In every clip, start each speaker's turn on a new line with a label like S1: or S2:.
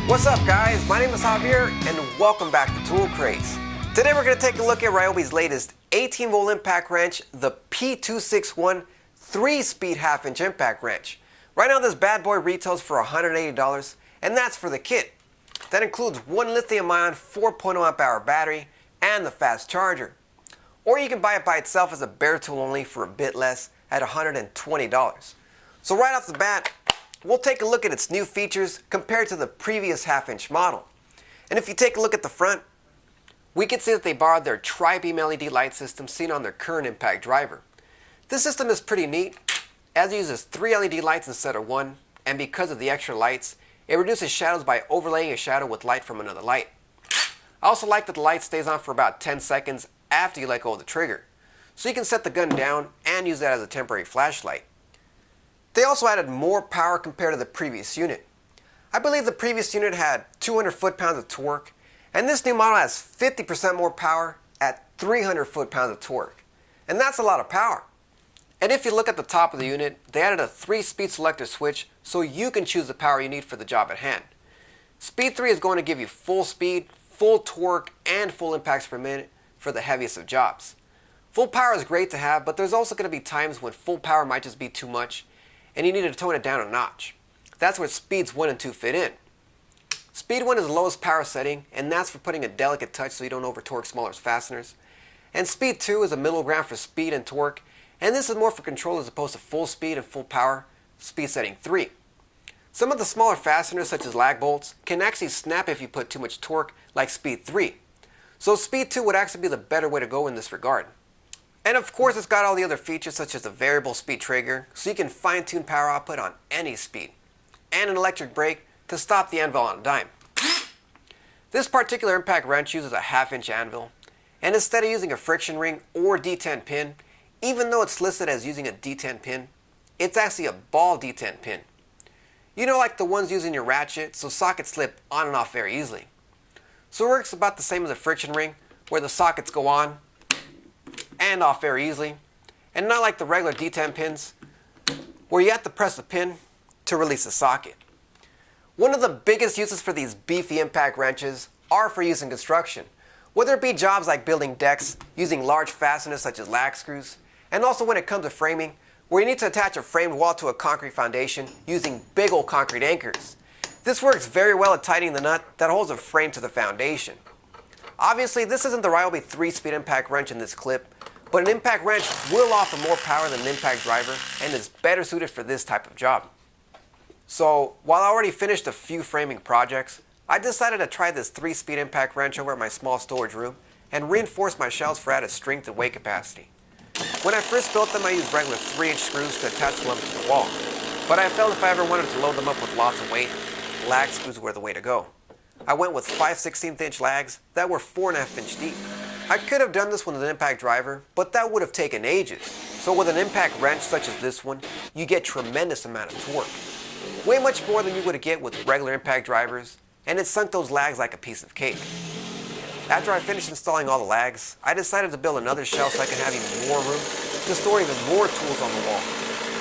S1: What's up guys, my name is Javier and welcome back to Tool Craze. Today we're going to take a look at Ryobi's latest 18 volt impact wrench, the P261 3-speed half-inch impact wrench. Right now this bad boy retails for $180 and that's for the kit. That includes one lithium-ion 4.0 amp hour battery and the fast charger. Or you can buy it by itself as a bare tool only for a bit less at $120. So right off the bat, we'll take a look at its new features compared to the previous half-inch model. And if you take a look at the front, we can see that they borrowed their tri-beam LED light system seen on their current impact driver. This system is pretty neat as it uses 3 LED lights instead of 1, and because of the extra lights, it reduces shadows by overlaying a shadow with light from another light. I also like that the light stays on for about 10 seconds after you let go of the trigger, so you can set the gun down and use that as a temporary flashlight. They also added more power compared to the previous unit. I believe the previous unit had 200 foot-pounds of torque, and this new model has 50% more power at 300 foot-pounds of torque. And that's a lot of power. And if you look at the top of the unit, they added a 3-speed selector switch so you can choose the power you need for the job at hand. Speed 3 is going to give you full speed, full torque, and full impacts per minute for the heaviest of jobs. Full power is great to have, but there's also going to be times when full power might just be too much and you need to tone it down a notch. That's where speeds 1 and 2 fit in. Speed 1 is the lowest power setting, and that's for putting a delicate touch so you don't over torque smaller fasteners. And speed 2 is a middle ground for speed and torque, and this is more for control as opposed to full speed and full power, speed setting 3. Some of the smaller fasteners such as lag bolts can actually snap if you put too much torque like speed 3. So speed 2 would actually be the better way to go in this regard. And of course it's got all the other features such as a variable speed trigger so you can fine-tune power output on any speed, and an electric brake to stop the anvil on a dime. This particular impact wrench uses a half-inch anvil, and instead of using a friction ring or D10 pin, even though it's listed as using a D10 pin, it's actually a ball D10 pin. You know, like the ones using your ratchet, so sockets slip on and off very easily. So it works about the same as a friction ring, where the sockets go on and off very easily, and not like the regular D10 pins, where you have to press the pin to release the socket. One of the biggest uses for these beefy impact wrenches are for use in construction, whether it be jobs like building decks using large fasteners such as lag screws, and also when it comes to framing, where you need to attach a framed wall to a concrete foundation using big old concrete anchors. This works very well at tightening the nut that holds a frame to the foundation. Obviously, this isn't the Ryobi 3-speed impact wrench in this clip, but an impact wrench will offer more power than an impact driver and is better suited for this type of job. So, while I already finished a few framing projects, I decided to try this 3-speed impact wrench over at my small storage room and reinforce my shelves for added strength and weight capacity. When I first built them, I used regular 3-inch screws to attach them to the wall, but I felt if I ever wanted to load them up with lots of weight, lag screws were the way to go. I went with 5/16 inch lags that were 4.5 inch deep. I could have done this with an impact driver, but that would have taken ages. So with an impact wrench such as this one, you get tremendous amount of torque. Way much more than you would get with regular impact drivers, and it sunk those lags like a piece of cake. After I finished installing all the lags, I decided to build another shelf so I could have even more room to store even more tools on the wall.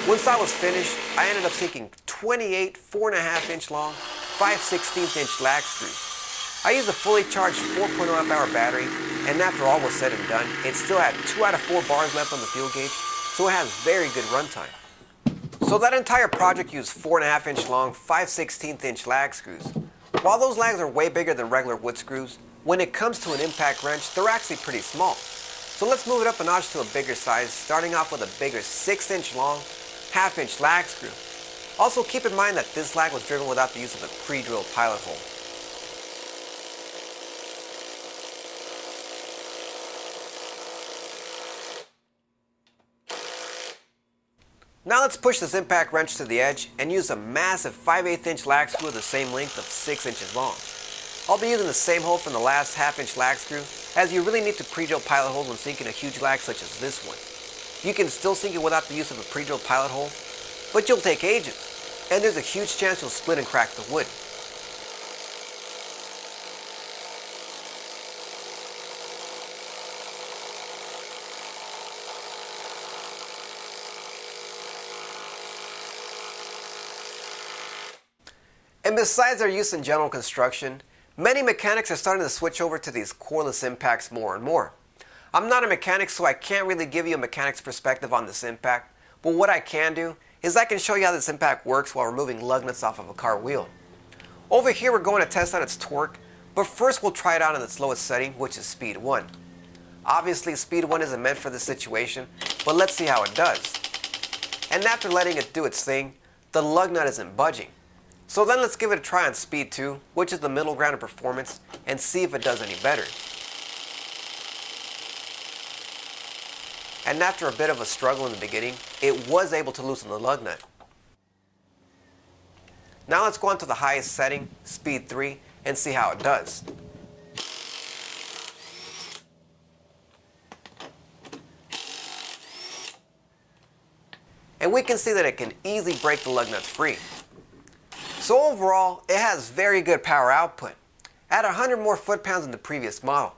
S1: Once I was finished, I ended up sinking 28 4.5 inch long 5/16 inch lag screws. I used a fully charged 4.0 amp hour battery, and after all was said and done, it still had 2 out of 4 bars left on the fuel gauge, so it has very good runtime. So that entire project used 4.5 inch long 5/16 inch lag screws. While those lags are way bigger than regular wood screws, when it comes to an impact wrench, they're actually pretty small. So let's move it up a notch to a bigger size, starting off with a bigger 6-inch long 1/2 inch lag screw. Also keep in mind that this lag was driven without the use of a pre-drilled pilot hole. Now let's push this impact wrench to the edge and use a massive 5/8 inch lag screw of the same length of 6 inches long. I'll be using the same hole from the last 1/2 inch lag screw, as you really need to pre-drill pilot holes when sinking a huge lag such as this one. You can still sink it without the use of a pre-drilled pilot hole, but you'll take ages, and there's a huge chance you'll split and crack the wood. And besides their use in general construction, many mechanics are starting to switch over to these coreless impacts more and more. I'm not a mechanic, so I can't really give you a mechanic's perspective on this impact, but what I can do is I can show you how this impact works while removing lug nuts off of a car wheel. Over here we're going to test out its torque, but first we'll try it out in its lowest setting, which is speed 1. Obviously speed 1 isn't meant for this situation, but let's see how it does. And after letting it do its thing, the lug nut isn't budging. So then let's give it a try on speed 2, which is the middle ground of performance, and see if it does any better. And after a bit of a struggle in the beginning, it was able to loosen the lug nut. Now let's go on to the highest setting, speed 3, and see how it does. And we can see that it can easily break the lug nuts free. So overall, it has very good power output, at 100 more foot-pounds than the previous model.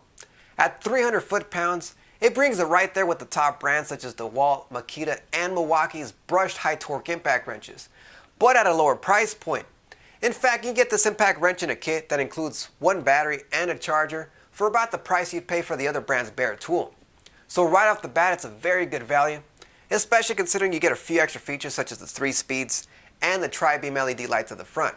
S1: At 300 foot-pounds, it brings it right there with the top brands such as DeWalt, Makita, and Milwaukee's brushed high-torque impact wrenches, but at a lower price point. In fact, you can get this impact wrench in a kit that includes one battery and a charger for about the price you'd pay for the other brand's bare tool. So right off the bat, it's a very good value, especially considering you get a few extra features such as the 3 speeds and the tri-beam LED lights at the front.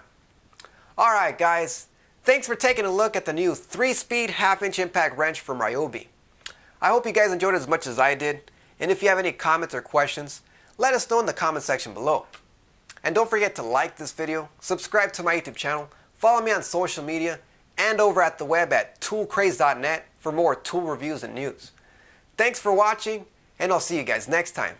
S1: Alright guys, thanks for taking a look at the new 3-speed half-inch impact wrench from Ryobi. I hope you guys enjoyed it as much as I did, and if you have any comments or questions, let us know in the comment section below. And don't forget to like this video, subscribe to my YouTube channel, follow me on social media, and over at the web at toolcraze.net for more tool reviews and news. Thanks for watching, and I'll see you guys next time.